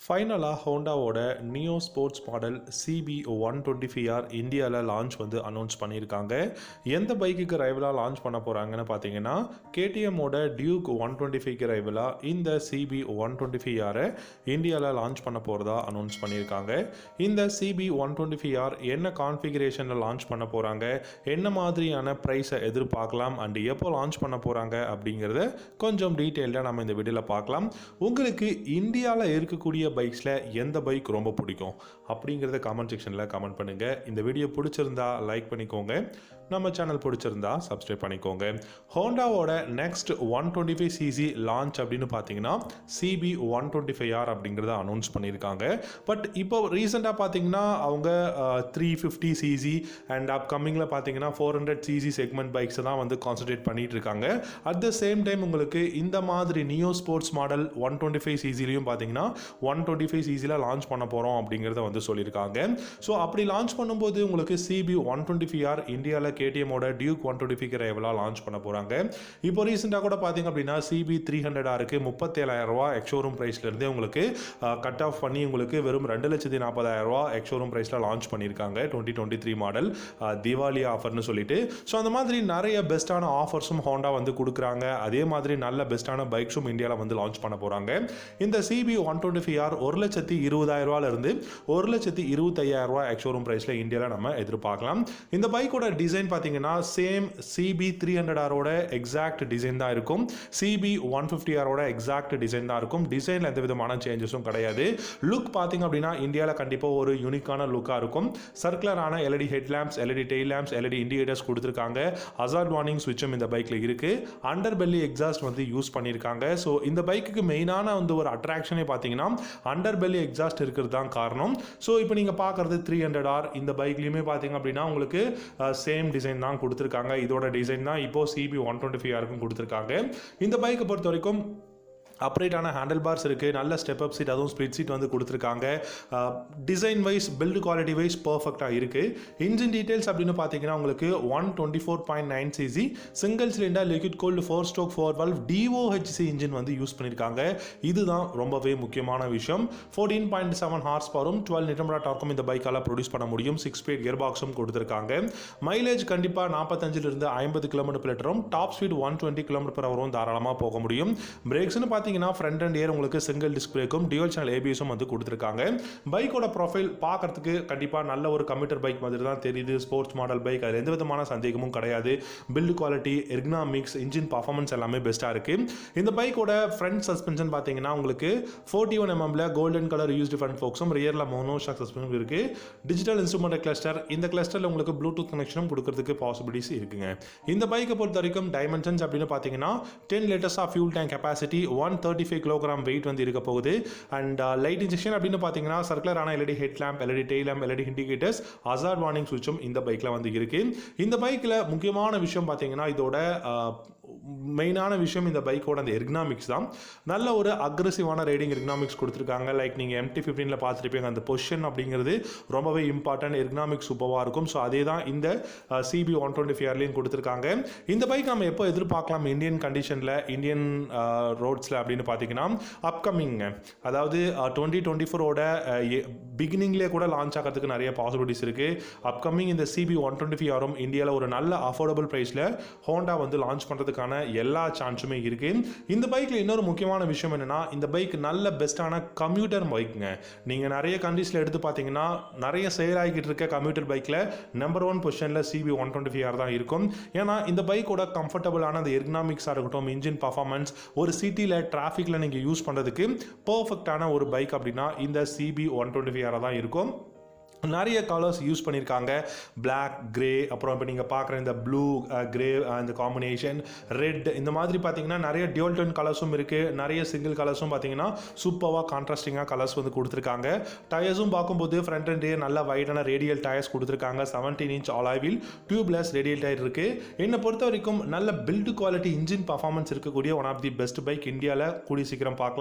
ஃபைனலாக ஹோண்டாவோட neo sports model CB 125R இந்தியாவில் லான்ச் வந்து அனௌன்ஸ் பண்ணியிருக்காங்க. எந்த பைக்குக்கு ரைவலாக லான்ச் பண்ண போகிறாங்கன்னு பார்த்தீங்கன்னா கேடிஎம்மோட டியூக் 125க்கு ரைவலாக இந்த சிபி 125R இந்தியாவில் லான்ச் பண்ண போகிறதா அனௌன்ஸ் பண்ணியிருக்காங்க. இந்த சிபி 125R என்ன கான்ஃபிகரேஷனில் லான்ச் பண்ண போகிறாங்க, என்ன மாதிரியான ப்ரைஸை எதிர்பார்க்கலாம் அண்ட் எப்போ லான்ச் பண்ண போகிறாங்க அப்படிங்கிறத கொஞ்சம் டீட்டெயில்டாக நம்ம இந்த வீடியோவில் பார்க்கலாம். உங்களுக்கு இந்தியாவில் இருக்கக்கூடிய பைக்ஸில் எந்த பைக் ரொம்ப பிடிக்கும் அப்படிங்கிறத கமெண்ட் செக்ஷனில் கமெண்ட் பண்ணுங்கள். இந்த வீடியோ பிடிச்சிருந்தா லைக் பண்ணிக்கோங்க, நம்ம சேனல் பிடிச்சிருந்தா சப்ஸ்கிரைப் பண்ணிக்கோங்க. ஹோண்டாவோட நெக்ஸ்ட் 125cc லான்ச் அப்படின்னு பார்த்தீங்கன்னா சிபி 125R அப்படிங்கிறத அனௌன்ஸ் பண்ணியிருக்காங்க. பட் இப்போ ரீசெண்டாக பார்த்தீங்கன்னா அவங்க 350cc அண்ட் அப்கமிங்கில் பார்த்தீங்கன்னா 400cc செக்மெண்ட் பைக்ஸை தான் வந்து கான்சன்ட்ரேட் பண்ணிட்டு இருக்காங்க. அட் த சேம் டைம் உங்களுக்கு இந்த மாதிரி நியோ ஸ்போர்ட்ஸ் மாடல் 125cc பார்த்தீங்கன்னா 125cc லான்ச் பண்ண போகிறோம் அப்படிங்கிறத வந்து சொல்லியிருக்காங்க. ஸோ அப்படி லான்ச் பண்ணும்போது உங்களுக்கு சிபி 125R இந்தியாவில் கேடிஎம்மோட டியூக் 125க்கு ரைவலாக லான்ச் பண்ண போகிறாங்க. இப்போ ரீசெண்டாக கூட பார்த்தீங்க அப்படின்னா சிபி 300Rக்கு 37,000 எக்ஷோரூம் ப்ரைஸ்லேருந்தே உங்களுக்கு கட் ஆஃப் பண்ணி உங்களுக்கு வெறும் 2,40,000 எக்ஷோரூம் ப்ரைஸில் லான்ச் பண்ணியிருக்காங்க. 2023 மாடல் தீபாவளி ஆஃபர்னு சொல்லிட்டு. ஸோ அந்த மாதிரி நிறைய பெஸ்ட்டான ஆஃபர்ஸும் ஹோண்டா வந்து கொடுக்குறாங்க. அதே மாதிரி நல்ல பெஸ்ட்டான பைக்ஸும் இந்தியாவில் வந்து லான்ச் பண்ண போகிறாங்க. இந்த சிபி 125R 1,20,000 1,25,000 எக்ஷோரூம் ப்ரைஸில் இந்தியாவில் நம்ம எதிர்பார்க்கலாம். இந்த பைக்கோட டிசைன் பார்த்தீங்கன்னா சேம் சிபி 300Rோட எக்ஸாக்ட் டிசைன் தான் இருக்கும். சிபி 150Rோட எக்ஸாக்ட் டிசைன் தான் இருக்கும். டிசைனில் எந்த விதமான சேஞ்சஸும் கிடையாது. லுக் பார்த்தீங்க அப்படின்னா இந்தியாவில் கண்டிப்பாக ஒரு யூனிக்கான லுக்காக இருக்கும். சர்க்குலரான LED head lamps, LED tail lamps, LED indicators கொடுத்துருக்காங்க. ஹசார்ட் வார்னிங் ஸ்விட்சும் இந்த பைக்கில் இருக்கு. அண்டர் பெல்லி எக்ஸாஸ்ட் வந்து யூஸ் பண்ணியிருக்காங்க. ஸோ இந்த பைக்குக்கு மெயினான வந்து ஒரு அட்ராக்ஷனே பார்த்தீங்கன்னா அண்டர் பெல்லி எக்ஸாஸ்ட் இருக்கிறது தான் காரணம். ஸோ இப்போ நீங்கள் பார்க்குறது 300R இந்த பைக்லையுமே பார்த்தீங்க அப்படின்னா உங்களுக்கு சேம் டிசைன் தான் கொடுத்துருக்காங்க. இதோட டிசைன் தான் இப்போ சிபி 125Rக்கும் கொடுத்துருக்காங்க. இந்த பைக்கை பொறுத்த வரைக்கும் அப்ரைட்டான ஹேண்டில் பார்ஸ் இருக்குது, நல்ல ஸ்டெப் அப் சீட், அதுவும் ஸ்ப்ளிட் சீட் வந்து கொடுத்துருக்காங்க. Design wise build quality wise பர்ஃபெக்டாக இருக்குது. இன்ஜின் டீட்டெயில்ஸ் அப்படின்னு பார்த்தீங்கன்னா உங்களுக்கு 124.9cc single cylinder liquid cooled 4-stroke 4-valve DOHC engine வந்து யூஸ் பண்ணியிருக்காங்க. இதுதான் ரொம்பவே முக்கியமான விஷயம். 14.7 ஹார்ஸ் பவரும் 12 Nm டார்க்கும் இந்த பைக்கால் ப்ரொடியூஸ் பண்ண முடியும். 6-speed கியர் பாக்ஸும் கொடுத்துருக்காங்க. மைலேஜ் கண்டிப்பாக 45 50 km/h, டாப் ஸ்பீட் 120 km/h தாராளமாக போக முடியும். பிரேக்ஸ்னு பார்த்தீங்கன்னா ஃப்ரண்ட் அண்ட் ஏர் உங்களுக்கு சிங்கிள் டிஸ்க் பிரேக்கும் டியூவல் சேனல் ஏபிஎஸும் வந்து கொடுத்துருக்காங்க. பைக்கோட ப்ரொஃபைல் பார்க்கறதுக்கு கண்டிப்பாக நல்ல ஒரு கம்யூட்டர் பைக் மாதிரி தான் தெரியுது. ஸ்போர்ட்ஸ் மாடல் பைக், அதில் எந்த விதமான சந்தேகமும் கிடையாது. Build quality, ergonomics, engine performance எல்லாமே பெஸ்ட்டாக இருக்குது. இந்த பைக்கோட ஃப்ரண்ட் சஸ்பென்ஷன் பார்த்தீங்கன்னா உங்களுக்கு 41 mm golden colour used front ஃபோக்ஸும் ரியரில் மோனோஷாக் சஸ்பென்ஷன் இருக்குது. டிஜிட்டல் இன்ஸ்ட்ருமெண்ட் கிளஸ்டர், இந்த கிளஸ்டரில் உங்களுக்கு ப்ளூடூத் கனெக்ஷனும் கொடுக்கறதுக்கு பாசிபிலிட்டிஸ் இருக்குங்க. இந்த பைக்கை பொறுத்த வரைக்கும் டைமென்ஷன்ஸ் அப்படின்னு பார்த்தீங்கன்னா 10 liters of fuel tank capacity, 135 kg weight வந்து இருக்க போகுது. அண்ட் லைட் இன்ஜெக்ஷன் அப்படின்னு பார்த்தீங்கன்னா சர்க்குலரான LED head lamp, LED tail lamp, LED indicators, hazard warning ஸ்விட்சும் இந்த பைக்கில் வந்து இருக்கு. இந்த பைக்கில் முக்கியமான விஷயம் பார்த்தீங்கன்னா இதோட மெயினான விஷயம் இந்த பைக்கோட அந்த எர்கனாமிக்ஸ் தான். நல்ல ஒரு அக்ரெசிவான ரைடிங் எர்கனாமிக்ஸ் கொடுத்துருக்காங்க. லைக் நீங்கள் MT-15 பார்த்துருப்பீங்க, அந்த பொசிஷன் அப்படிங்கிறது ரொம்பவே இம்பார்ட்டன்ட். எர்கனாமிக்ஸ் சூப்பராக இருக்கும். ஸோ அதே தான் இந்த சிபி 125Rலையும் கொடுத்துருக்காங்க. இந்த பைக் நம்ம எப்போ எதிர்பார்க்கலாம் இந்தியன் கண்டிஷனில், இந்தியன் ரோட்ஸில் அப்படின்னு பார்த்தீங்கன்னா அப்கமிங், அதாவது 2024ஓட பிகினிங்லேயே கூட லான்ச் ஆகிறதுக்கு நிறைய பாசிபிலிட்டிஸ் இருக்குது. அப்கமிங் இந்த சிபி 125Rம் இந்தியாவில் ஒரு நல்ல அஃபோர்டபுள் ப்ரைஸில் ஹோண்டா வந்து லான்ச் பண்ணுறதுக்கான எல்லா சான்ஸுமே இருக்குது. இந்த பைக்கில் இன்னொரு முக்கியமான விஷயம் என்னென்னா இந்த பைக் நல்ல பெஸ்ட்டான கம்யூட்டர் பைக்குங்க. நீங்கள் நிறைய கண்ட்ரீஸில் எடுத்து பார்த்தீங்கன்னா நிறைய சேல் ஆகிக்கிட்டு இருக்க கம்யூட்டர் பைக்கில் நம்பர் 1 பொசிஷனில் சிபி 125R தான் இருக்கும். ஏன்னா இந்த பைக்கோட கம்ஃபர்டபுளான அந்த எர்கனாமிக்ஸாக இருக்கட்டும், இன்ஜின் பர்ஃபார்மன்ஸ், ஒரு சிட்டியில் டிராஃபிக்கில் நீங்கள் யூஸ் பண்ணுறதுக்கு பர்ஃபெக்டான ஒரு பைக் அப்படின்னா இந்த சிபி 125R தான் இருக்கும். நிறைய கலர்ஸ் யூஸ் பண்ணியிருக்காங்க. பிளாக், கிரே, அப்புறம் இப்போ நீங்கள் பார்க்குற இந்த ப்ளூ, கிரே, இந்த காம்பினேஷன், ரெட், இந்த மாதிரி பார்த்தீங்கன்னா நிறைய டியூவல் டோன் கலர்ஸும் இருக்குது. நிறைய சிங்கிள் கலர்ஸும் பார்த்தீங்கன்னா சூப்பராக கான்ட்ராஸ்டிங்காக கலர்ஸ் வந்து கொடுத்துருக்காங்க. டயர்ஸும் பார்க்கும்போது ஃப்ரண்ட் அண்ட் ரேர் நல்ல வைடான ரேடியல் டயர்ஸ் கொடுத்துருக்காங்க. 17 inch alloy wheel, tubeless radial tyre இருக்குது. என்னை பொறுத்த வரைக்கும் நல்ல பில்டு குவாலிட்டி, இன்ஜின் பர்ஃபார்மன்ஸ் இருக்கக்கூடிய one of the best bike இந்தியாவில் கூடிய சீக்கிரம் பார்க்கலாம்.